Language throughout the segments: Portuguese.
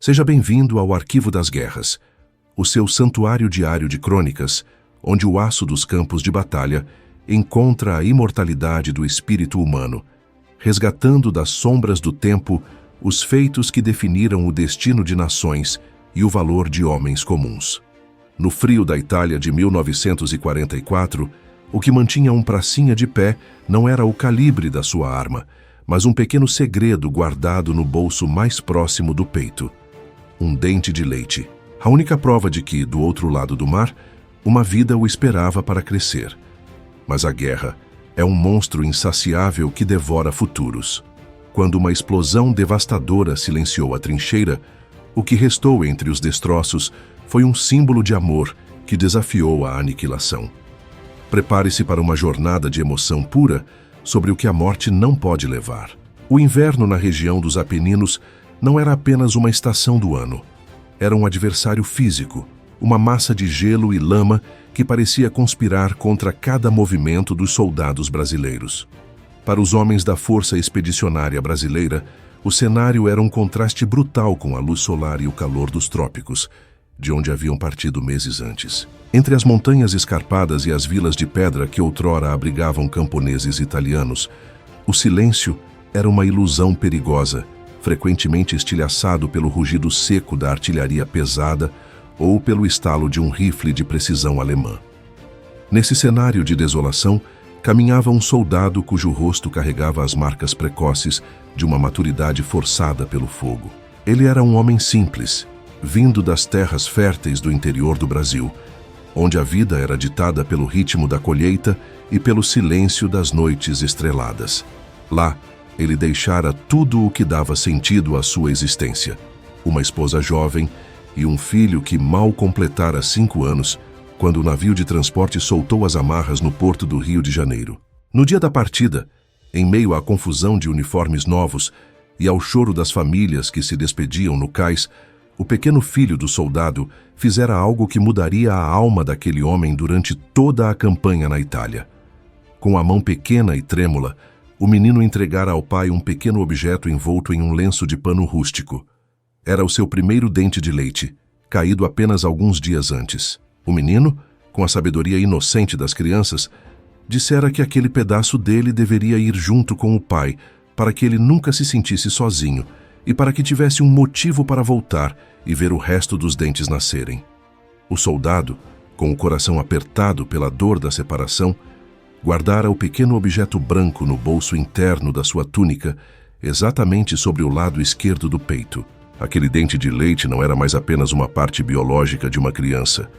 Seja bem-vindo ao Arquivo das Guerras, o seu santuário diário de crônicas, onde o aço dos campos de batalha encontra a imortalidade do espírito humano, resgatando das sombras do tempo os feitos que definiram o destino de nações e o valor de homens comuns. No frio da Itália de 1944, o que mantinha um pracinha de pé não era o calibre da sua arma, mas um pequeno segredo guardado no bolso mais próximo do peito. Um dente de leite. A única prova de que, do outro lado do mar, uma vida o esperava para crescer. Mas a guerra é um monstro insaciável que devora futuros. Quando uma explosão devastadora silenciou a trincheira, o que restou entre os destroços foi um símbolo de amor que desafiou a aniquilação. Prepare-se para uma jornada de emoção pura sobre o que a morte não pode levar. O inverno na região dos Apeninos não era apenas uma estação do ano. Era um adversário físico, uma massa de gelo e lama que parecia conspirar contra cada movimento dos soldados brasileiros. Para os homens da Força Expedicionária Brasileira, o cenário era um contraste brutal com a luz solar e o calor dos trópicos, de onde haviam partido meses antes. Entre as montanhas escarpadas e as vilas de pedra que outrora abrigavam camponeses italianos, o silêncio era uma ilusão perigosa, frequentemente estilhaçado pelo rugido seco da artilharia pesada ou pelo estalo de um rifle de precisão alemã. Nesse cenário de desolação, caminhava um soldado cujo rosto carregava as marcas precoces de uma maturidade forçada pelo fogo. Ele era um homem simples, vindo das terras férteis do interior do Brasil, onde a vida era ditada pelo ritmo da colheita e pelo silêncio das noites estreladas. Lá, ele deixara tudo o que dava sentido à sua existência: uma esposa jovem e um filho que mal completara 5 anos, quando o navio de transporte soltou as amarras no porto do Rio de Janeiro. No dia da partida, em meio à confusão de uniformes novos e ao choro das famílias que se despediam no cais, o pequeno filho do soldado fizera algo que mudaria a alma daquele homem durante toda a campanha na Itália. Com a mão pequena e trêmula, o menino entregara ao pai um pequeno objeto envolto em um lenço de pano rústico. Era o seu primeiro dente de leite, caído apenas alguns dias antes. O menino, com a sabedoria inocente das crianças, dissera que aquele pedaço dele deveria ir junto com o pai, para que ele nunca se sentisse sozinho e para que tivesse um motivo para voltar e ver o resto dos dentes nascerem. O soldado, com o coração apertado pela dor da separação, guardara o pequeno objeto branco no bolso interno da sua túnica, exatamente sobre o lado esquerdo do peito. Aquele dente de leite não era mais apenas uma parte biológica de uma criança.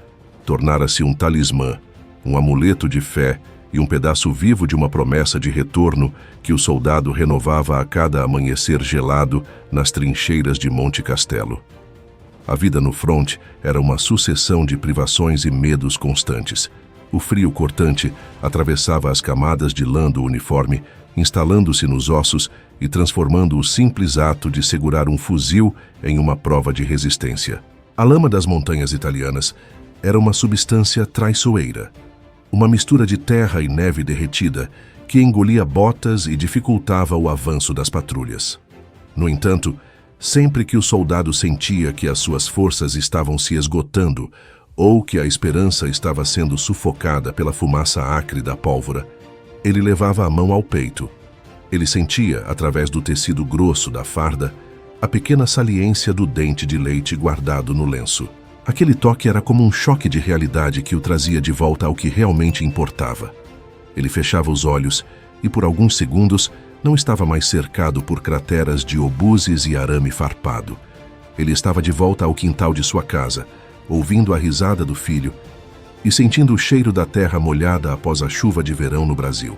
Tornara-se um talismã, um amuleto de fé e um pedaço vivo de uma promessa de retorno que o soldado renovava a cada amanhecer gelado nas trincheiras de Monte Castelo. A vida no fronte era uma sucessão de privações e medos constantes. O frio cortante atravessava as camadas de lã do uniforme, instalando-se nos ossos e transformando o simples ato de segurar um fuzil em uma prova de resistência. A lama das montanhas italianas era uma substância traiçoeira, uma mistura de terra e neve derretida que engolia botas e dificultava o avanço das patrulhas. No entanto, sempre que o soldado sentia que as suas forças estavam se esgotando ou que a esperança estava sendo sufocada pela fumaça acre da pólvora, ele levava a mão ao peito. Ele sentia, através do tecido grosso da farda, a pequena saliência do dente de leite guardado no lenço. Aquele toque era como um choque de realidade que o trazia de volta ao que realmente importava. Ele fechava os olhos e, por alguns segundos, não estava mais cercado por crateras de obuses e arame farpado. Ele estava de volta ao quintal de sua casa, ouvindo a risada do filho e sentindo o cheiro da terra molhada após a chuva de verão no Brasil.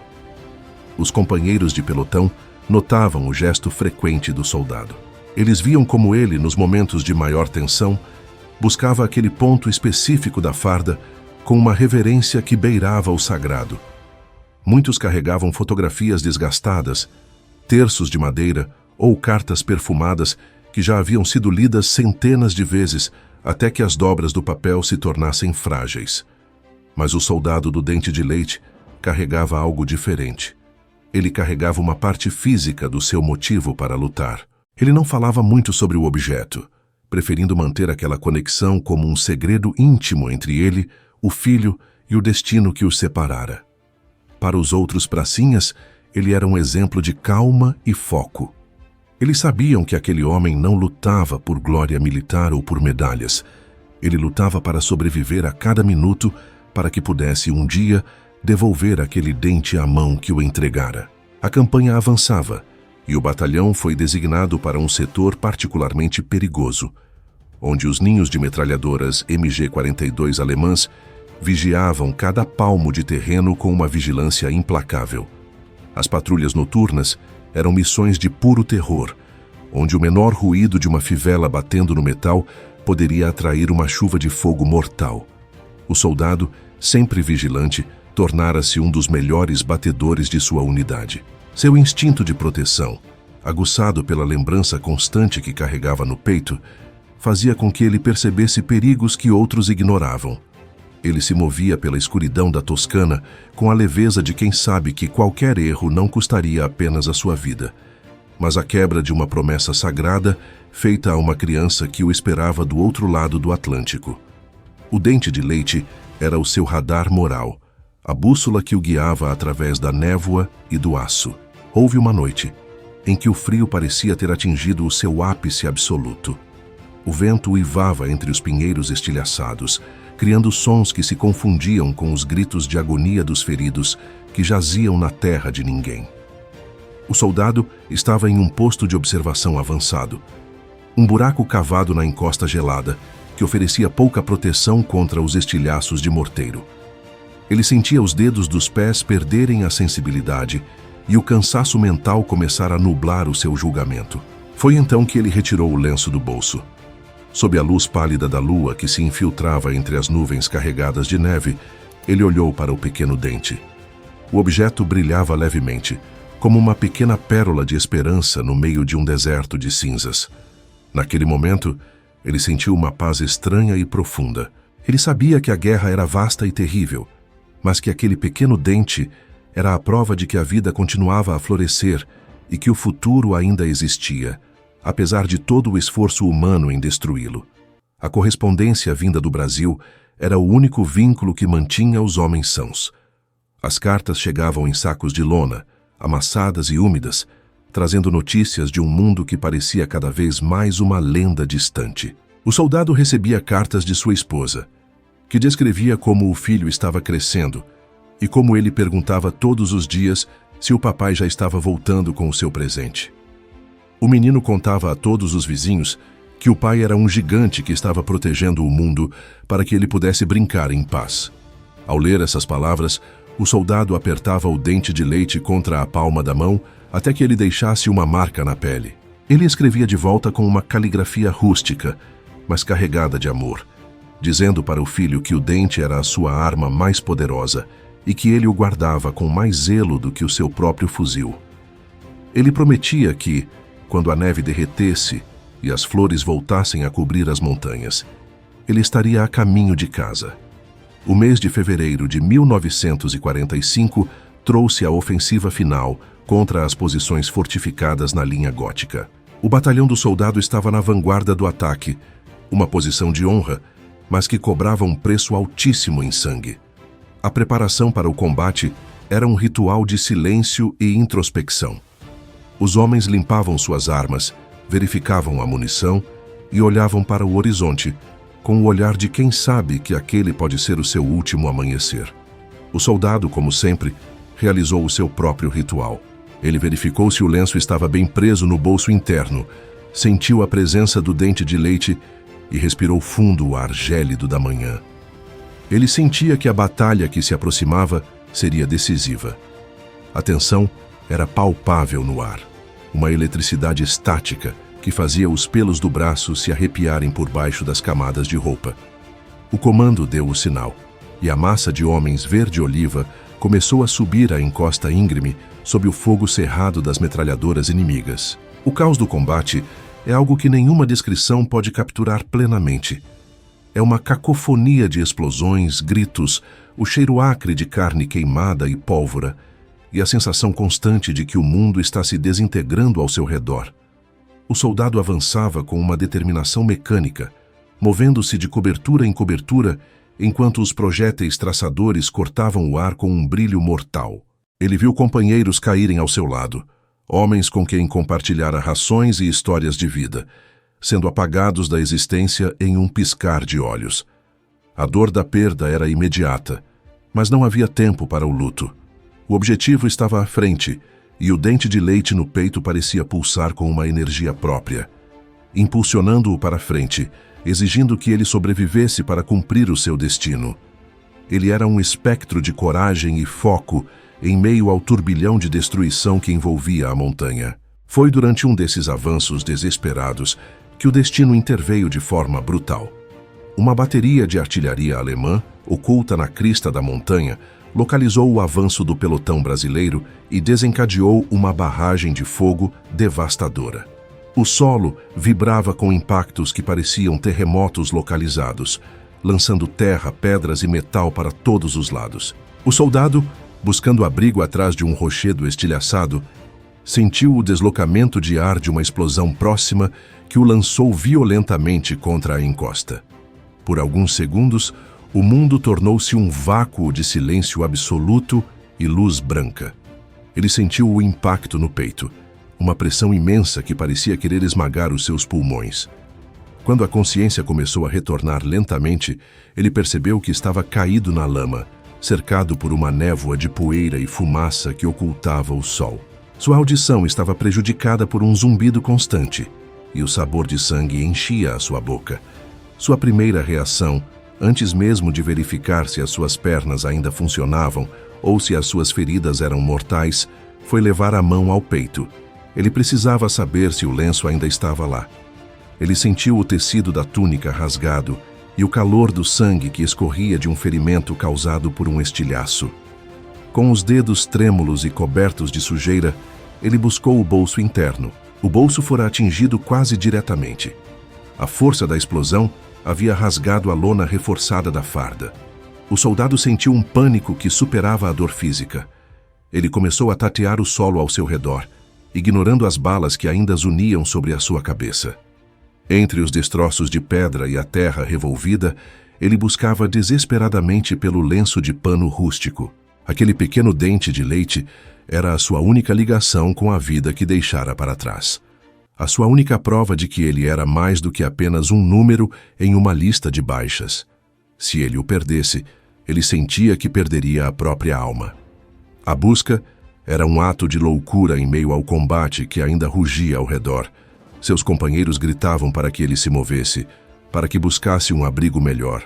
Os companheiros de pelotão notavam o gesto frequente do soldado. Eles viam como ele, nos momentos de maior tensão, buscava aquele ponto específico da farda com uma reverência que beirava o sagrado. Muitos carregavam fotografias desgastadas, terços de madeira ou cartas perfumadas que já haviam sido lidas centenas de vezes até que as dobras do papel se tornassem frágeis. Mas o soldado do dente de leite carregava algo diferente. Ele carregava uma parte física do seu motivo para lutar. Ele não falava muito sobre o objeto, preferindo manter aquela conexão como um segredo íntimo entre ele, o filho e o destino que os separara. Para os outros pracinhas, ele era um exemplo de calma e foco. Eles sabiam que aquele homem não lutava por glória militar ou por medalhas. Ele lutava para sobreviver a cada minuto para que pudesse um dia devolver aquele dente à mão que o entregara. A campanha avançava e o batalhão foi designado para um setor particularmente perigoso, onde os ninhos de metralhadoras MG-42 alemãs vigiavam cada palmo de terreno com uma vigilância implacável. As patrulhas noturnas eram missões de puro terror, onde o menor ruído de uma fivela batendo no metal poderia atrair uma chuva de fogo mortal. O soldado, sempre vigilante, tornara-se um dos melhores batedores de sua unidade. Seu instinto de proteção, aguçado pela lembrança constante que carregava no peito, fazia com que ele percebesse perigos que outros ignoravam. Ele se movia pela escuridão da Toscana com a leveza de quem sabe que qualquer erro não custaria apenas a sua vida, mas a quebra de uma promessa sagrada feita a uma criança que o esperava do outro lado do Atlântico. O dente de leite era o seu radar moral, a bússola que o guiava através da névoa e do aço. Houve uma noite em que o frio parecia ter atingido o seu ápice absoluto. O vento uivava entre os pinheiros estilhaçados, criando sons que se confundiam com os gritos de agonia dos feridos que jaziam na terra de ninguém. O soldado estava em um posto de observação avançado, um buraco cavado na encosta gelada que oferecia pouca proteção contra os estilhaços de morteiro. Ele sentia os dedos dos pés perderem a sensibilidade e o cansaço mental começar a nublar o seu julgamento. Foi então que ele retirou o lenço do bolso. Sob a luz pálida da lua que se infiltrava entre as nuvens carregadas de neve, ele olhou para o pequeno dente. O objeto brilhava levemente, como uma pequena pérola de esperança no meio de um deserto de cinzas. Naquele momento, ele sentiu uma paz estranha e profunda. Ele sabia que a guerra era vasta e terrível, mas que aquele pequeno dente era a prova de que a vida continuava a florescer e que o futuro ainda existia, apesar de todo o esforço humano em destruí-lo. A correspondência vinda do Brasil era o único vínculo que mantinha os homens sãos. As cartas chegavam em sacos de lona, amassadas e úmidas, trazendo notícias de um mundo que parecia cada vez mais uma lenda distante. O soldado recebia cartas de sua esposa, que descrevia como o filho estava crescendo e como ele perguntava todos os dias se o papai já estava voltando com o seu presente. O menino contava a todos os vizinhos que o pai era um gigante que estava protegendo o mundo para que ele pudesse brincar em paz. Ao ler essas palavras, o soldado apertava o dente de leite contra a palma da mão até que ele deixasse uma marca na pele. Ele escrevia de volta com uma caligrafia rústica, mas carregada de amor, dizendo para o filho que o dente era a sua arma mais poderosa e que ele o guardava com mais zelo do que o seu próprio fuzil. Ele prometia que, quando a neve derretesse e as flores voltassem a cobrir as montanhas, ele estaria a caminho de casa. O mês de fevereiro de 1945 trouxe a ofensiva final contra as posições fortificadas na linha gótica. O batalhão do soldado estava na vanguarda do ataque, uma posição de honra, mas que cobrava um preço altíssimo em sangue. A preparação para o combate era um ritual de silêncio e introspecção. Os homens limpavam suas armas, verificavam a munição e olhavam para o horizonte, com o olhar de quem sabe que aquele pode ser o seu último amanhecer. O soldado, como sempre, realizou o seu próprio ritual. Ele verificou se o lenço estava bem preso no bolso interno, sentiu a presença do dente de leite e respirou fundo o ar gélido da manhã. Ele sentia que a batalha que se aproximava seria decisiva. A tensão era palpável no ar, uma eletricidade estática que fazia os pelos do braço se arrepiarem por baixo das camadas de roupa. O comando deu o sinal, e a massa de homens verde-oliva começou a subir a encosta íngreme sob o fogo cerrado das metralhadoras inimigas. O caos do combate é algo que nenhuma descrição pode capturar plenamente. É uma cacofonia de explosões, gritos, o cheiro acre de carne queimada e pólvora, e a sensação constante de que o mundo está se desintegrando ao seu redor. O soldado avançava com uma determinação mecânica, movendo-se de cobertura em cobertura, enquanto os projéteis traçadores cortavam o ar com um brilho mortal. Ele viu companheiros caírem ao seu lado, homens com quem compartilhara rações e histórias de vida, sendo apagados da existência em um piscar de olhos. A dor da perda era imediata, mas não havia tempo para o luto. O objetivo estava à frente, e o dente de leite no peito parecia pulsar com uma energia própria, impulsionando-o para frente, exigindo que ele sobrevivesse para cumprir o seu destino. Ele era um espectro de coragem e foco em meio ao turbilhão de destruição que envolvia a montanha. Foi durante um desses avanços desesperados que o destino interveio de forma brutal. Uma bateria de artilharia alemã, oculta na crista da montanha, localizou o avanço do pelotão brasileiro e desencadeou uma barragem de fogo devastadora. O solo vibrava com impactos que pareciam terremotos localizados, lançando terra, pedras e metal para todos os lados. O soldado, buscando abrigo atrás de um rochedo estilhaçado, sentiu o deslocamento de ar de uma explosão próxima que o lançou violentamente contra a encosta. Por alguns segundos, o mundo tornou-se um vácuo de silêncio absoluto e luz branca. Ele sentiu o impacto no peito, uma pressão imensa que parecia querer esmagar os seus pulmões. Quando a consciência começou a retornar lentamente, ele percebeu que estava caído na lama, cercado por uma névoa de poeira e fumaça que ocultava o sol. Sua audição estava prejudicada por um zumbido constante, e o sabor de sangue enchia a sua boca. Sua primeira reação, antes mesmo de verificar se as suas pernas ainda funcionavam ou se as suas feridas eram mortais, foi levar a mão ao peito. Ele precisava saber se o lenço ainda estava lá. Ele sentiu o tecido da túnica rasgado e o calor do sangue que escorria de um ferimento causado por um estilhaço. Com os dedos trêmulos e cobertos de sujeira, ele buscou o bolso interno. O bolso fora atingido quase diretamente. A força da explosão havia rasgado a lona reforçada da farda. O soldado sentiu um pânico que superava a dor física. Ele começou a tatear o solo ao seu redor, ignorando as balas que ainda zuniam sobre a sua cabeça. Entre os destroços de pedra e a terra revolvida, ele buscava desesperadamente pelo lenço de pano rústico. Aquele pequeno dente de leite era a sua única ligação com a vida que deixara para trás. A sua única prova de que ele era mais do que apenas um número em uma lista de baixas. Se ele o perdesse, ele sentia que perderia a própria alma. A busca era um ato de loucura em meio ao combate que ainda rugia ao redor. Seus companheiros gritavam para que ele se movesse, para que buscasse um abrigo melhor.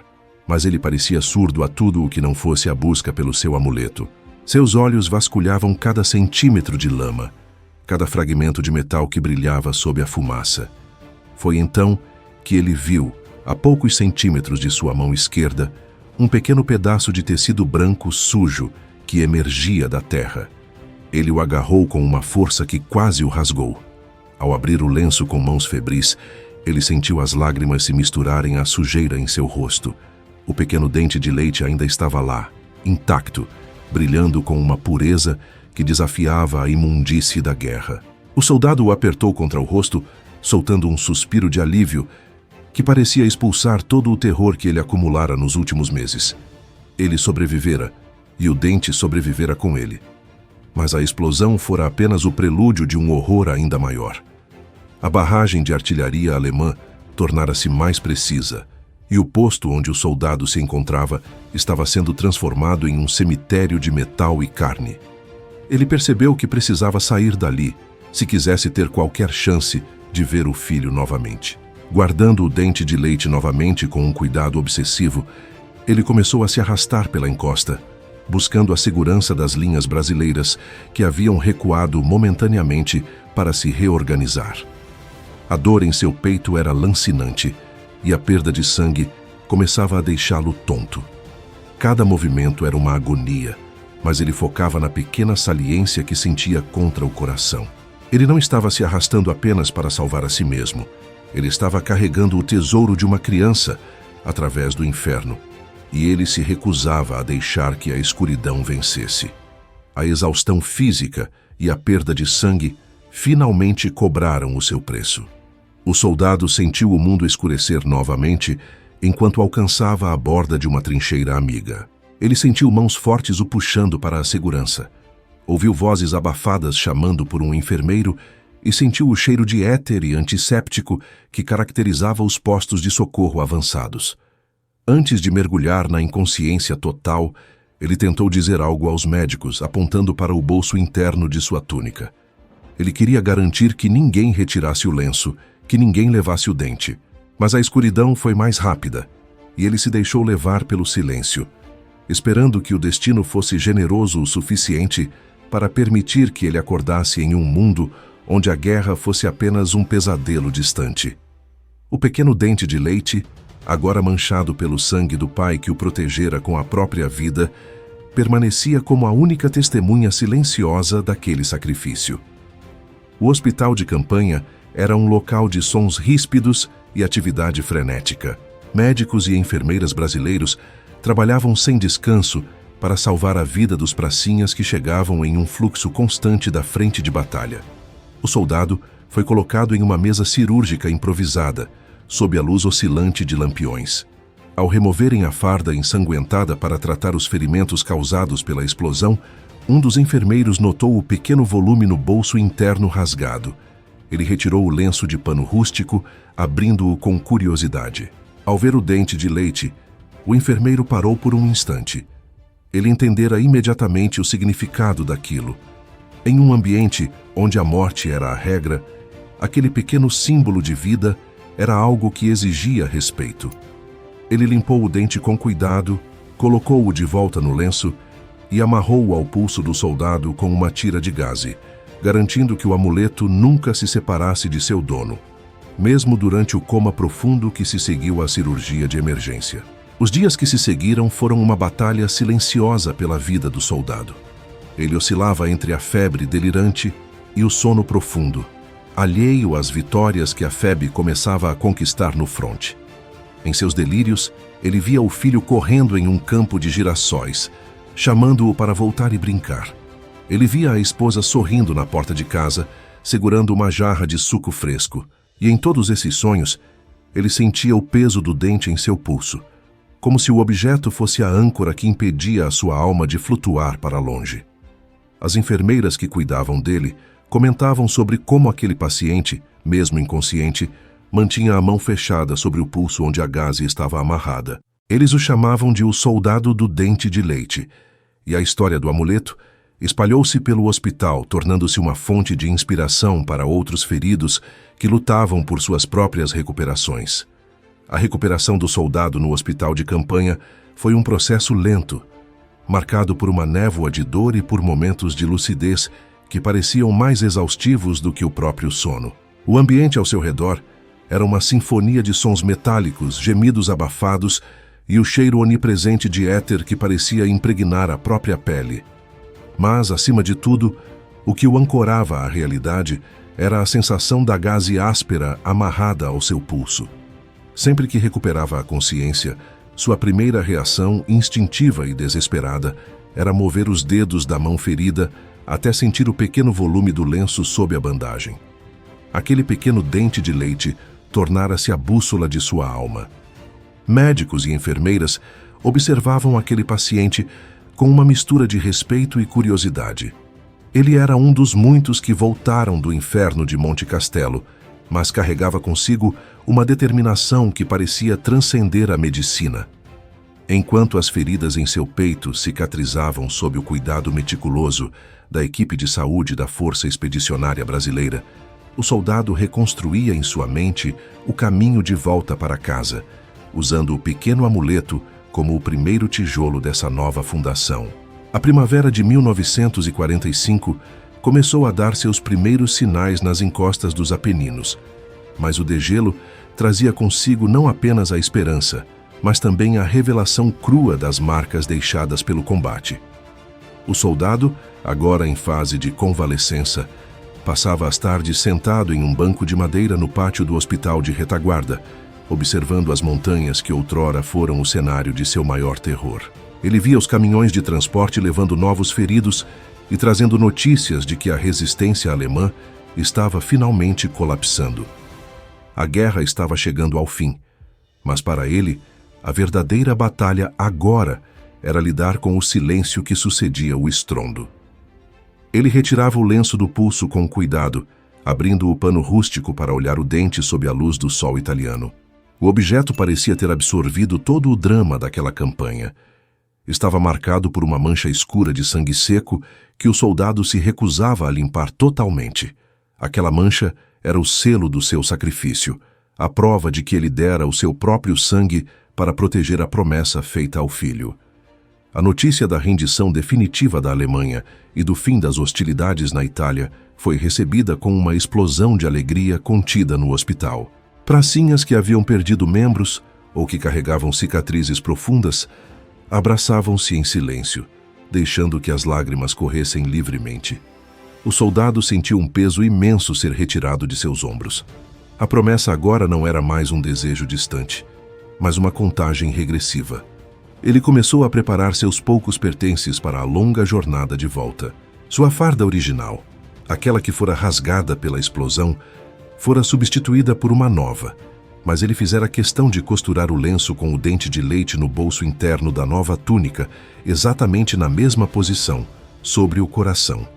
Mas ele parecia surdo a tudo o que não fosse a busca pelo seu amuleto. Seus olhos vasculhavam cada centímetro de lama, cada fragmento de metal que brilhava sob a fumaça. Foi então que ele viu, a poucos centímetros de sua mão esquerda, um pequeno pedaço de tecido branco sujo que emergia da terra. Ele o agarrou com uma força que quase o rasgou. Ao abrir o lenço com mãos febris, ele sentiu as lágrimas se misturarem à sujeira em seu rosto. O pequeno dente de leite ainda estava lá, intacto, brilhando com uma pureza que desafiava a imundície da guerra. O soldado o apertou contra o rosto, soltando um suspiro de alívio que parecia expulsar todo o terror que ele acumulara nos últimos meses. Ele sobrevivera, e o dente sobrevivera com ele. Mas a explosão fora apenas o prelúdio de um horror ainda maior. A barragem de artilharia alemã tornara-se mais precisa, e o posto onde o soldado se encontrava estava sendo transformado em um cemitério de metal e carne. Ele percebeu que precisava sair dali, se quisesse ter qualquer chance de ver o filho novamente. Guardando o dente de leite novamente com um cuidado obsessivo, ele começou a se arrastar pela encosta, buscando a segurança das linhas brasileiras que haviam recuado momentaneamente para se reorganizar. A dor em seu peito era lancinante e a perda de sangue começava a deixá-lo tonto. Cada movimento era uma agonia, mas ele focava na pequena saliência que sentia contra o coração. Ele não estava se arrastando apenas para salvar a si mesmo. Ele estava carregando o tesouro de uma criança através do inferno, e ele se recusava a deixar que a escuridão vencesse. A exaustão física e a perda de sangue finalmente cobraram o seu preço. O soldado sentiu o mundo escurecer novamente enquanto alcançava a borda de uma trincheira amiga. Ele sentiu mãos fortes o puxando para a segurança. Ouviu vozes abafadas chamando por um enfermeiro e sentiu o cheiro de éter e antisséptico que caracterizava os postos de socorro avançados. Antes de mergulhar na inconsciência total, ele tentou dizer algo aos médicos, apontando para o bolso interno de sua túnica. Ele queria garantir que ninguém retirasse o lenço, que ninguém levasse o dente. Mas a escuridão foi mais rápida, e ele se deixou levar pelo silêncio, esperando que o destino fosse generoso o suficiente para permitir que ele acordasse em um mundo onde a guerra fosse apenas um pesadelo distante. O pequeno dente de leite, agora manchado pelo sangue do pai que o protegera com a própria vida, permanecia como a única testemunha silenciosa daquele sacrifício. O hospital de campanha era um local de sons ríspidos e atividade frenética. Médicos e enfermeiras brasileiros trabalhavam sem descanso para salvar a vida dos pracinhas que chegavam em um fluxo constante da frente de batalha. O soldado foi colocado em uma mesa cirúrgica improvisada, sob a luz oscilante de lampiões. Ao removerem a farda ensanguentada para tratar os ferimentos causados pela explosão, um dos enfermeiros notou o pequeno volume no bolso interno rasgado. Ele retirou o lenço de pano rústico, abrindo-o com curiosidade. Ao ver o dente de leite, o enfermeiro parou por um instante. Ele entendera imediatamente o significado daquilo. Em um ambiente onde a morte era a regra, aquele pequeno símbolo de vida era algo que exigia respeito. Ele limpou o dente com cuidado, colocou-o de volta no lenço e amarrou-o ao pulso do soldado com uma tira de gaze, garantindo que o amuleto nunca se separasse de seu dono, mesmo durante o coma profundo que se seguiu à cirurgia de emergência. Os dias que se seguiram foram uma batalha silenciosa pela vida do soldado. Ele oscilava entre a febre delirante e o sono profundo, alheio às vitórias que a febre começava a conquistar no fronte. Em seus delírios, ele via o filho correndo em um campo de girassóis, chamando-o para voltar e brincar. Ele via a esposa sorrindo na porta de casa, segurando uma jarra de suco fresco, e em todos esses sonhos, ele sentia o peso do dente em seu pulso, como se o objeto fosse a âncora que impedia a sua alma de flutuar para longe. As enfermeiras que cuidavam dele comentavam sobre como aquele paciente, mesmo inconsciente, mantinha a mão fechada sobre o pulso onde a gaze estava amarrada. Eles o chamavam de o soldado do dente de leite, e a história do amuleto espalhou-se pelo hospital, tornando-se uma fonte de inspiração para outros feridos que lutavam por suas próprias recuperações. A recuperação do soldado no hospital de campanha foi um processo lento, marcado por uma névoa de dor e por momentos de lucidez que pareciam mais exaustivos do que o próprio sono. O ambiente ao seu redor era uma sinfonia de sons metálicos, gemidos abafados e o cheiro onipresente de éter que parecia impregnar a própria pele. Mas, acima de tudo, o que o ancorava à realidade era a sensação da gaze áspera amarrada ao seu pulso. Sempre que recuperava a consciência, sua primeira reação, instintiva e desesperada, era mover os dedos da mão ferida até sentir o pequeno volume do lenço sob a bandagem. Aquele pequeno dente de leite tornara-se a bússola de sua alma. Médicos e enfermeiras observavam aquele paciente com uma mistura de respeito e curiosidade. Ele era um dos muitos que voltaram do inferno de Monte Castelo, mas carregava consigo uma determinação que parecia transcender a medicina. Enquanto as feridas em seu peito cicatrizavam sob o cuidado meticuloso da equipe de saúde da Força Expedicionária Brasileira, o soldado reconstruía em sua mente o caminho de volta para casa, usando o pequeno amuleto como o primeiro tijolo dessa nova fundação. A primavera de 1945 começou a dar seus primeiros sinais nas encostas dos Apeninos, mas o degelo trazia consigo não apenas a esperança, mas também a revelação crua das marcas deixadas pelo combate. O soldado, agora em fase de convalescença, passava as tardes sentado em um banco de madeira no pátio do hospital de retaguarda, observando as montanhas que outrora foram o cenário de seu maior terror. Ele via os caminhões de transporte levando novos feridos e trazendo notícias de que a resistência alemã estava finalmente colapsando. A guerra estava chegando ao fim, mas para ele, a verdadeira batalha agora era lidar com o silêncio que sucedia o estrondo. Ele retirava o lenço do pulso com cuidado, abrindo o pano rústico para olhar o dente sob a luz do sol italiano. O objeto parecia ter absorvido todo o drama daquela campanha. Estava marcado por uma mancha escura de sangue seco que o soldado se recusava a limpar totalmente. Aquela mancha era o selo do seu sacrifício, a prova de que ele dera o seu próprio sangue para proteger a promessa feita ao filho. A notícia da rendição definitiva da Alemanha e do fim das hostilidades na Itália foi recebida com uma explosão de alegria contida no hospital. Pracinhas que haviam perdido membros ou que carregavam cicatrizes profundas abraçavam-se em silêncio, deixando que as lágrimas corressem livremente. O soldado sentiu um peso imenso ser retirado de seus ombros. A promessa agora não era mais um desejo distante, mas uma contagem regressiva. Ele começou a preparar seus poucos pertences para a longa jornada de volta. Sua farda original, aquela que fora rasgada pela explosão, fora substituída por uma nova, mas ele fizera questão de costurar o lenço com o dente de leite no bolso interno da nova túnica, exatamente na mesma posição, sobre o coração.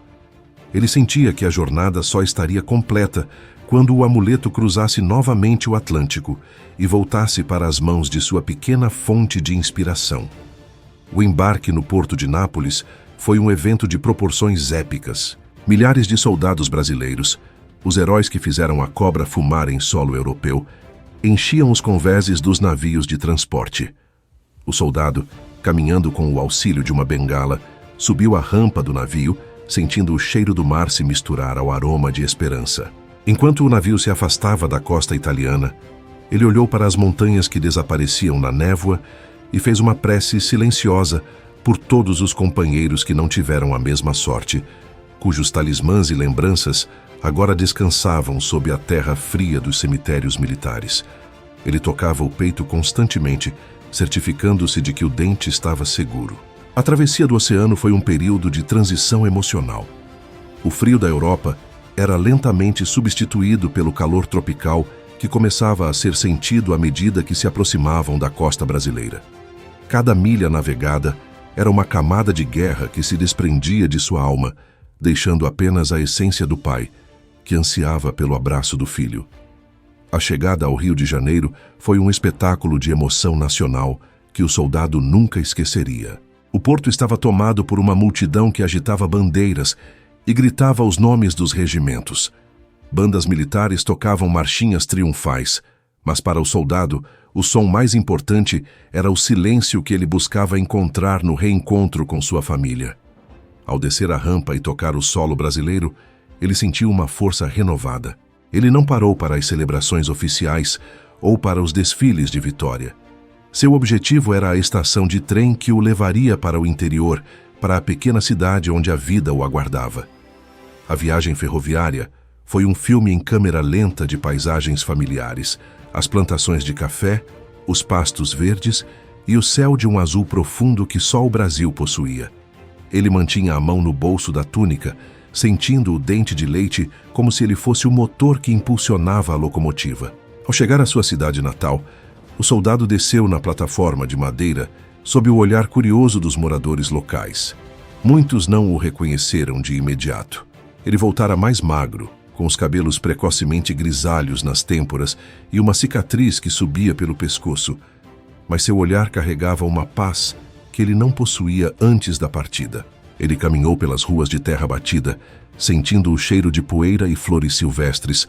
Ele sentia que a jornada só estaria completa quando o amuleto cruzasse novamente o Atlântico e voltasse para as mãos de sua pequena fonte de inspiração. O embarque no porto de Nápoles foi um evento de proporções épicas. Milhares de soldados brasileiros, os heróis que fizeram a cobra fumar em solo europeu, enchiam os convéses dos navios de transporte. O soldado, caminhando com o auxílio de uma bengala, subiu a rampa do navio, sentindo o cheiro do mar se misturar ao aroma de esperança. Enquanto o navio se afastava da costa italiana, ele olhou para as montanhas que desapareciam na névoa e fez uma prece silenciosa por todos os companheiros que não tiveram a mesma sorte, cujos talismãs e lembranças agora descansavam sob a terra fria dos cemitérios militares. Ele tocava o peito constantemente, certificando-se de que o dente estava seguro. A travessia do oceano foi um período de transição emocional. O frio da Europa era lentamente substituído pelo calor tropical que começava a ser sentido à medida que se aproximavam da costa brasileira. Cada milha navegada era uma camada de guerra que se desprendia de sua alma, deixando apenas a essência do pai, que ansiava pelo abraço do filho. A chegada ao Rio de Janeiro foi um espetáculo de emoção nacional que o soldado nunca esqueceria. O porto estava tomado por uma multidão que agitava bandeiras e gritava os nomes dos regimentos. Bandas militares tocavam marchinhas triunfais, mas para o soldado, o som mais importante era o silêncio que ele buscava encontrar no reencontro com sua família. Ao descer a rampa e tocar o solo brasileiro, ele sentiu uma força renovada. Ele não parou para as celebrações oficiais ou para os desfiles de vitória. Seu objetivo era a estação de trem que o levaria para o interior, para a pequena cidade onde a vida o aguardava. A viagem ferroviária foi um filme em câmera lenta de paisagens familiares, as plantações de café, os pastos verdes e o céu de um azul profundo que só o Brasil possuía. Ele mantinha a mão no bolso da túnica, sentindo o dente de leite como se ele fosse o motor que impulsionava a locomotiva. Ao chegar à sua cidade natal, o soldado desceu na plataforma de madeira sob o olhar curioso dos moradores locais. Muitos não o reconheceram de imediato. Ele voltara mais magro, com os cabelos precocemente grisalhos nas têmporas e uma cicatriz que subia pelo pescoço, mas seu olhar carregava uma paz que ele não possuía antes da partida. Ele caminhou pelas ruas de terra batida, sentindo o cheiro de poeira e flores silvestres,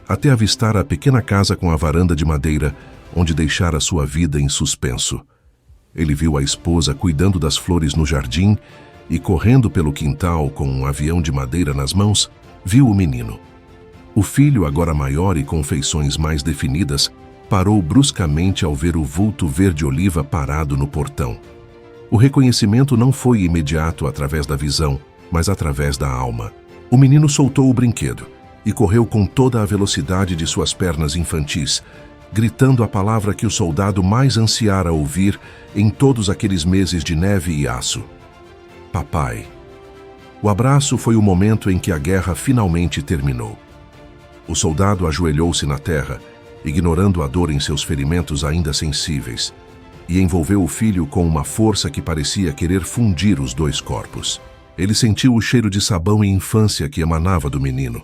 até avistar a pequena casa com a varanda de madeira, onde deixara sua vida em suspenso. Ele viu a esposa cuidando das flores no jardim e, correndo pelo quintal com um avião de madeira nas mãos, viu o menino. O filho, agora maior e com feições mais definidas, parou bruscamente ao ver o vulto verde-oliva parado no portão. O reconhecimento não foi imediato através da visão, mas através da alma. O menino soltou o brinquedo e correu com toda a velocidade de suas pernas infantis, gritando a palavra que o soldado mais ansiara ouvir em todos aqueles meses de neve e aço. Papai. O abraço foi o momento em que a guerra finalmente terminou. O soldado ajoelhou-se na terra, ignorando a dor em seus ferimentos ainda sensíveis, e envolveu o filho com uma força que parecia querer fundir os dois corpos. Ele sentiu o cheiro de sabão e infância que emanava do menino,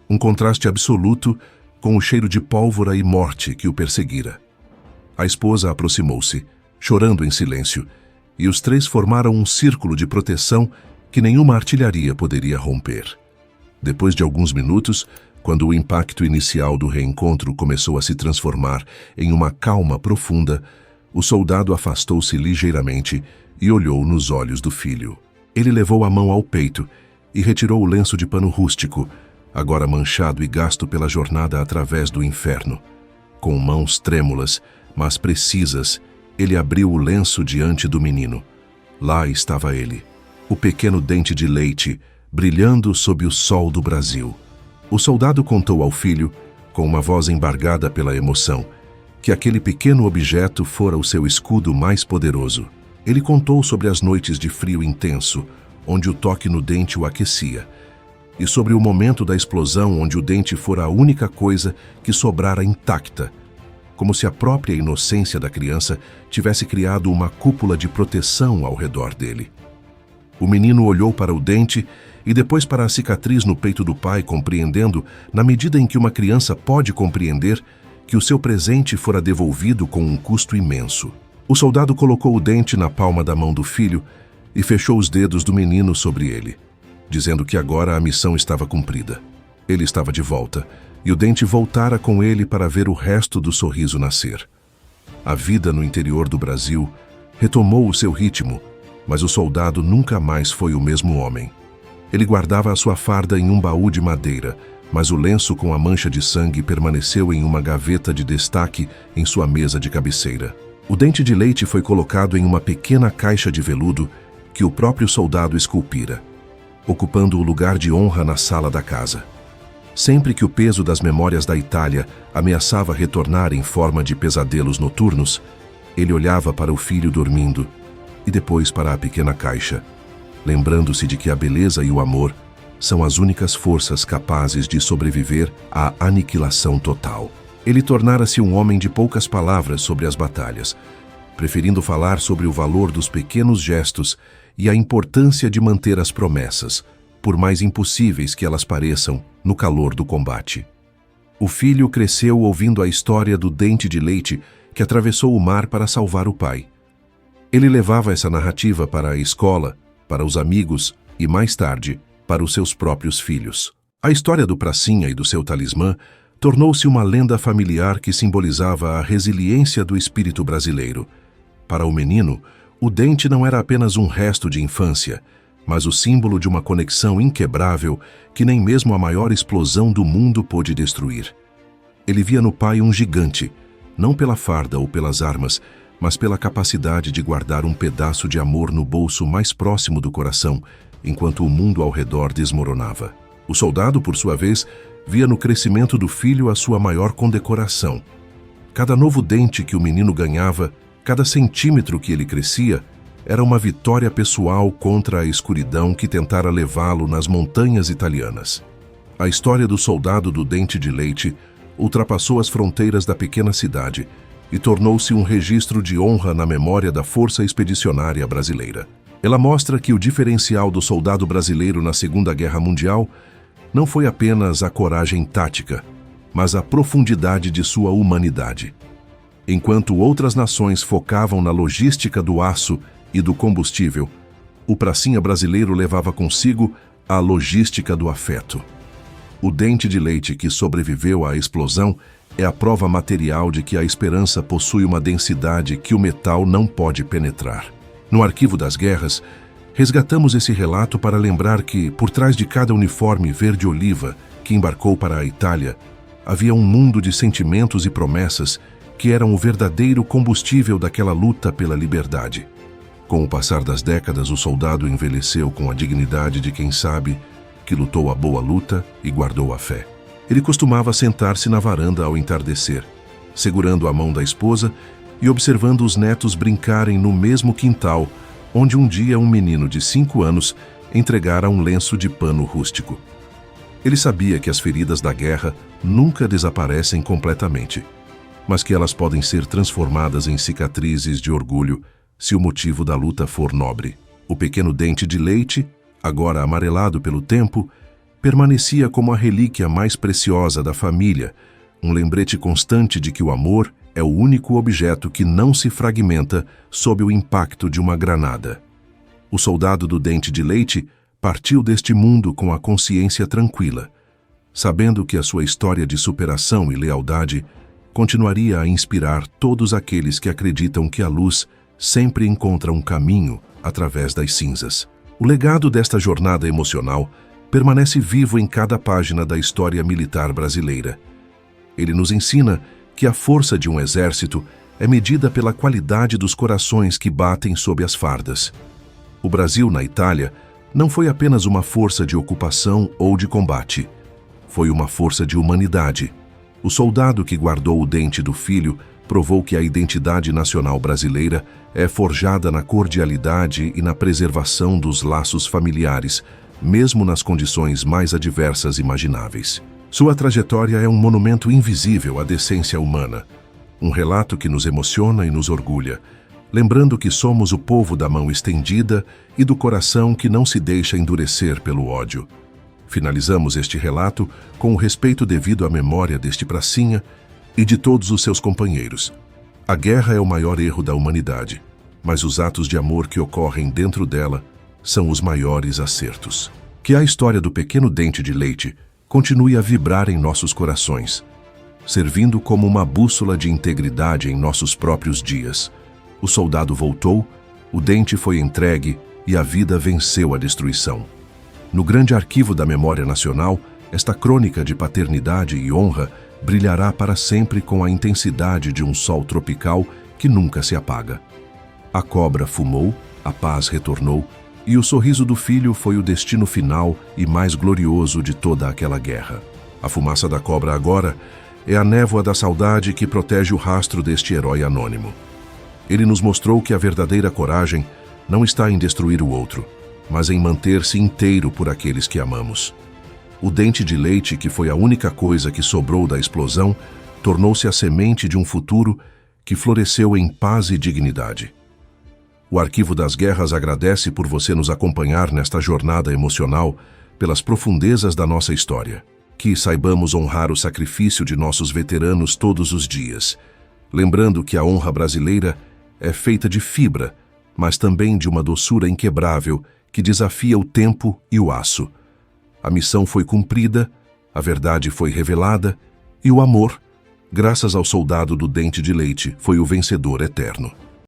um contraste absoluto com o cheiro de pólvora e morte que o perseguira. A esposa aproximou-se, chorando em silêncio, e os três formaram um círculo de proteção que nenhuma artilharia poderia romper. Depois de alguns minutos, quando o impacto inicial do reencontro começou a se transformar em uma calma profunda, o soldado afastou-se ligeiramente e olhou nos olhos do filho. Ele levou a mão ao peito e retirou o lenço de pano rústico, agora manchado e gasto pela jornada através do inferno. Com mãos trêmulas, mas precisas, ele abriu o lenço diante do menino. Lá estava ele, o pequeno dente de leite, brilhando sob o sol do Brasil. O soldado contou ao filho, com uma voz embargada pela emoção, que aquele pequeno objeto fora o seu escudo mais poderoso. Ele contou sobre as noites de frio intenso, onde o toque no dente o aquecia, e sobre o momento da explosão onde o dente fora a única coisa que sobrara intacta, como se a própria inocência da criança tivesse criado uma cúpula de proteção ao redor dele. O menino olhou para o dente e depois para a cicatriz no peito do pai, compreendendo, na medida em que uma criança pode compreender, que o seu presente fora devolvido com um custo imenso. O soldado colocou o dente na palma da mão do filho e fechou os dedos do menino sobre ele, dizendo que agora a missão estava cumprida. Ele estava de volta, e o dente voltara com ele para ver o resto do sorriso nascer. A vida no interior do Brasil retomou o seu ritmo, mas o soldado nunca mais foi o mesmo homem. Ele guardava a sua farda em um baú de madeira, mas o lenço com a mancha de sangue permaneceu em uma gaveta de destaque em sua mesa de cabeceira. O dente de leite foi colocado em uma pequena caixa de veludo que o próprio soldado esculpira, ocupando o lugar de honra na sala da casa. Sempre que o peso das memórias da Itália ameaçava retornar em forma de pesadelos noturnos, ele olhava para o filho dormindo e depois para a pequena caixa, lembrando-se de que a beleza e o amor são as únicas forças capazes de sobreviver à aniquilação total. Ele tornara-se um homem de poucas palavras sobre as batalhas, preferindo falar sobre o valor dos pequenos gestos e a importância de manter as promessas, por mais impossíveis que elas pareçam no calor do combate. O filho cresceu ouvindo a história do dente de leite que atravessou o mar para salvar o pai. Ele levava essa narrativa para a escola, para os amigos e, mais tarde, para os seus próprios filhos. A história do pracinha e do seu talismã tornou-se uma lenda familiar que simbolizava a resiliência do espírito brasileiro. Para o menino, o dente não era apenas um resto de infância, mas o símbolo de uma conexão inquebrável que nem mesmo a maior explosão do mundo pôde destruir. Ele via no pai um gigante, não pela farda ou pelas armas, mas pela capacidade de guardar um pedaço de amor no bolso mais próximo do coração, enquanto o mundo ao redor desmoronava. O soldado, por sua vez, via no crescimento do filho a sua maior condecoração. Cada novo dente que o menino ganhava, cada centímetro que ele crescia, era uma vitória pessoal contra a escuridão que tentara levá-lo nas montanhas italianas. A história do soldado do dente de leite ultrapassou as fronteiras da pequena cidade e tornou-se um registro de honra na memória da Força Expedicionária Brasileira. Ela mostra que o diferencial do soldado brasileiro na Segunda Guerra Mundial não foi apenas a coragem tática, mas a profundidade de sua humanidade. Enquanto outras nações focavam na logística do aço e do combustível, o pracinha brasileiro levava consigo a logística do afeto. O dente de leite que sobreviveu à explosão é a prova material de que a esperança possui uma densidade que o metal não pode penetrar. No Arquivo das Guerras, resgatamos esse relato para lembrar que, por trás de cada uniforme verde-oliva que embarcou para a Itália, havia um mundo de sentimentos e promessas que eram o verdadeiro combustível daquela luta pela liberdade. Com o passar das décadas, o soldado envelheceu com a dignidade de quem sabe que lutou a boa luta e guardou a fé. Ele costumava sentar-se na varanda ao entardecer, segurando a mão da esposa e observando os netos brincarem no mesmo quintal, onde um dia um menino de 5 anos entregara um lenço de pano rústico. Ele sabia que as feridas da guerra nunca desaparecem completamente, mas que elas podem ser transformadas em cicatrizes de orgulho se o motivo da luta for nobre. O pequeno dente de leite, agora amarelado pelo tempo, permanecia como a relíquia mais preciosa da família, um lembrete constante de que o amor é o único objeto que não se fragmenta sob o impacto de uma granada. O soldado do dente de leite partiu deste mundo com a consciência tranquila, sabendo que a sua história de superação e lealdade continuaria a inspirar todos aqueles que acreditam que a luz sempre encontra um caminho através das cinzas. O legado desta jornada emocional permanece vivo em cada página da história militar brasileira. Ele nos ensina que a força de um exército é medida pela qualidade dos corações que batem sob as fardas. O Brasil, na Itália, não foi apenas uma força de ocupação ou de combate. Foi uma força de humanidade. O soldado que guardou o dente do filho provou que a identidade nacional brasileira é forjada na cordialidade e na preservação dos laços familiares, mesmo nas condições mais adversas imagináveis. Sua trajetória é um monumento invisível à decência humana, um relato que nos emociona e nos orgulha, lembrando que somos o povo da mão estendida e do coração que não se deixa endurecer pelo ódio. Finalizamos este relato com o respeito devido à memória deste pracinha e de todos os seus companheiros. A guerra é o maior erro da humanidade, mas os atos de amor que ocorrem dentro dela são os maiores acertos. Que a história do pequeno dente de leite continue a vibrar em nossos corações, servindo como uma bússola de integridade em nossos próprios dias. O soldado voltou, o dente foi entregue e a vida venceu a destruição. No grande arquivo da memória nacional, esta crônica de paternidade e honra brilhará para sempre com a intensidade de um sol tropical que nunca se apaga. A cobra fumou, a paz retornou, e o sorriso do filho foi o destino final e mais glorioso de toda aquela guerra. A fumaça da cobra agora é a névoa da saudade que protege o rastro deste herói anônimo. Ele nos mostrou que a verdadeira coragem não está em destruir o outro, mas em manter-se inteiro por aqueles que amamos. O dente de leite, que foi a única coisa que sobrou da explosão, tornou-se a semente de um futuro que floresceu em paz e dignidade. O Arquivo das Guerras agradece por você nos acompanhar nesta jornada emocional pelas profundezas da nossa história. Que saibamos honrar o sacrifício de nossos veteranos todos os dias, lembrando que a honra brasileira é feita de fibra, mas também de uma doçura inquebrável que desafia o tempo e o aço. A missão foi cumprida, a verdade foi revelada e o amor, graças ao soldado do dente de leite, foi o vencedor eterno.